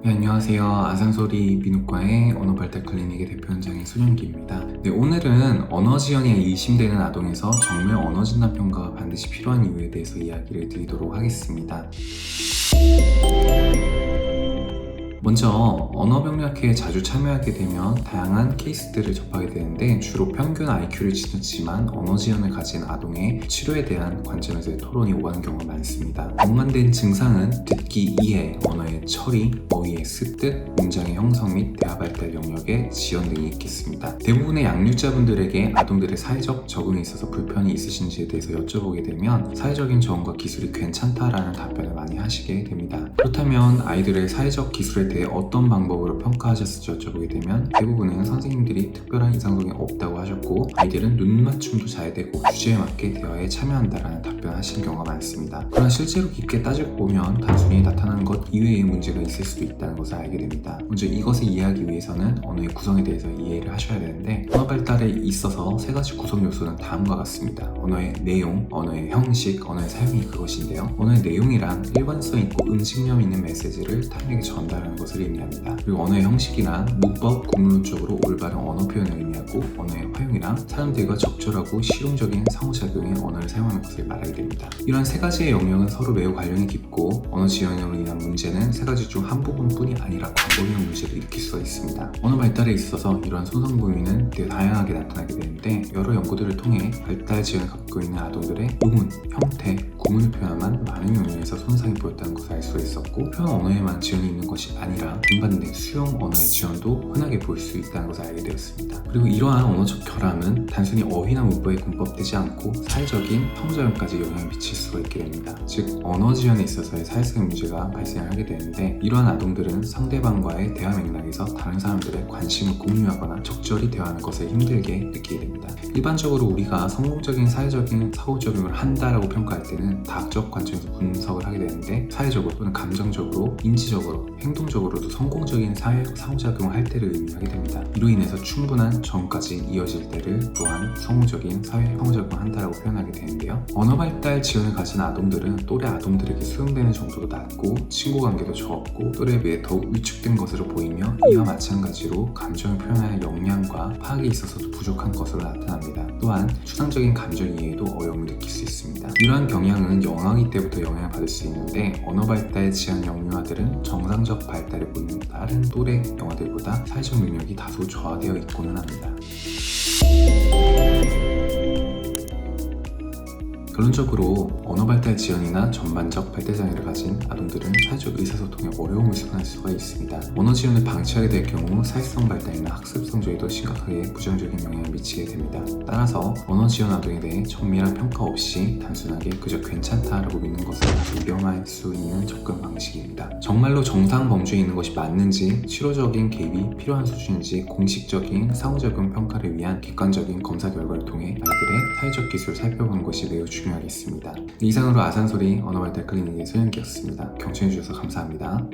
네, 안녕하세요. 아산소리 비누과의 언어발달 클리닉의 대표 원장의 손영기입니다. 네, 오늘은 언어 지연이 의심되는 아동에서 정밀 언어 진단 평가가 반드시 필요한 이유에 대해서 이야기를 드리도록 하겠습니다. 먼저 언어병력회에 자주 참여하게 되면 다양한 케이스들을 접하게 되는데 주로 평균 IQ를 지녔지만 언어 지연을 가진 아동의 치료에 대한 관점에서의 토론이 오가는 경우가 많습니다. 연관된 증상은 듣기, 이해, 언어의 처리, 어휘의 습득, 문장의 형성 및 대화 발달 영역의 지연 등이 있겠습니다. 대부분의 양육자분들에게 아동들의 사회적 적응에 있어서 불편이 있으신지에 대해서 여쭤보게 되면 사회적인 적응과 기술이 괜찮다라는 답변을 많이 하시게 됩니다. 그렇다면 아이들의 사회적 기술에 대해 어떤 방법으로 평가하셨을지 여쭤보게 되면 대부분은 선생님들이 특별한 이상성이 없다고 하셨고 아이들은 눈 맞춤도 잘 되고 주제에 맞게 대화에 참여한다라는 답변을 하신 경우가 많습니다. 그러나 실제로 깊게 따지고 보면 단순히 나타나는 것 이외의 문제가 있을 수도 있다는 것을 알게 됩니다. 먼저 이것을 이해하기 위해서는 언어의 구성에 대해서 이해를 하셔야 되는데 언어 발달에 있어서 세 가지 구성 요소는 다음과 같습니다. 언어의 내용, 언어의 형식, 언어의 사용이 그것인데요. 언어의 내용이란 일관성 있고 응식력 있는 메시지를 타인에게 전달하는 것을 의미합니다. 그리고 언어의 형식이란 문법, 국문적으로 올바른 언어 표현을 의미하고 언어의 활용이란 사람들과 적절하고 실용적인 상호작용의 언어를 사용하는 것을 말하게 됩니다. 이러한 세 가지의 영역은 서로 매우 관련이 깊고 언어 지연으로 인한 문제는 세 가지 중 한 부분뿐이 아니라 광범위한 문제를 일으킬 수가 있습니다. 언어 발달에 있어서 이러한 손상 부위는 되게 다양하게 나타나게 되는데 여러 연구들을 통해 발달 지연을 갖고 있는 아동들의 구문, 형태, 구문을 표현한 많은 영역에서 손상이 보였다는 것을 알 수가 있었고 표현 언어에만 지연이 있는 것이 아니라 동반된 수용 언어의 지연도 흔하게 보일 수 있다는 것을 알게 되었습니다. 그리고 이러한 언어적 결함은 단순히 어휘나 문법에 군법되지 않고 사회적인 상호작용까지 영향을 미칠 수가 있게 됩니다. 즉 언어 지연에 있어서의 사회적 문제가 발생하게 되는데 이러한 아동들은 상대방과의 대화 맥락에서 다른 사람들의 관심을 공유하거나 적절히 대화하는 것을 힘들게 느끼게 됩니다. 일반적으로 우리가 성공적인 사회적인 상호작용을 한다라고 평가할 때는 다학적 관점에서 분석을 하게 되는데 사회적으로 또는 감정적으로, 인지적으로, 행동적으로도 성공적인 사회 상호작용을 할 때를 의미하게 됩니다. 이로 인해서 충분한 정까지 이어질 때를 또한 성공적인 사회 상호작용을 한다라고 표현하게 되는데요. 언어 발달 지연을 가진 아동들은 또래 아동들에게 수용되는 정도도 낮고 친구 관계도 적었고 또래에 비해 더욱 위축된 것으로 보이며 이와 마찬가지로 감정을 표현하는 역량과 파악에 있어서도 부족한 것으로 나타납니다. 또한 추상적인 감정 이해에도 어려움을 느낄 수 있습니다. 이러한 경향은 영아기 때부터 영향을 받을 수 있는데 언어 발달 지연 영유아들은 정상적 발달을 보이는 다른 또래 영아들보다 사회적 능력이 다소 저하되어 있고는 합니다. 결론적으로 언어 발달 지연이나 전반적 발달 장애를 가진 아동들은 사회적 의사소통에 어려움을 수반할 수가 있습니다. 언어 지연을 방치하게 될 경우 사회성 발달이나 학습 성적에도 심각하게 부정적인 영향을 미치게 됩니다. 따라서 언어 지연 아동에 대해 정밀한 평가 없이 단순하게 그저 괜찮다라고 믿는 것은 위험할 수 있는 접근 방식입니다. 정말로 정상 범주에 있는 것이 맞는지 치료적인 개입이 필요한 수준인지 공식적인 상호작용 평가를 위한 객관적인 검사 결과를 통해 아이들의 사회적 기술을 살펴보는 것이 매우 중요하겠습니다. 이상으로 아산소리 언어발달 클리닉의 소영기였습니다. 경청해주셔서 감사합니다.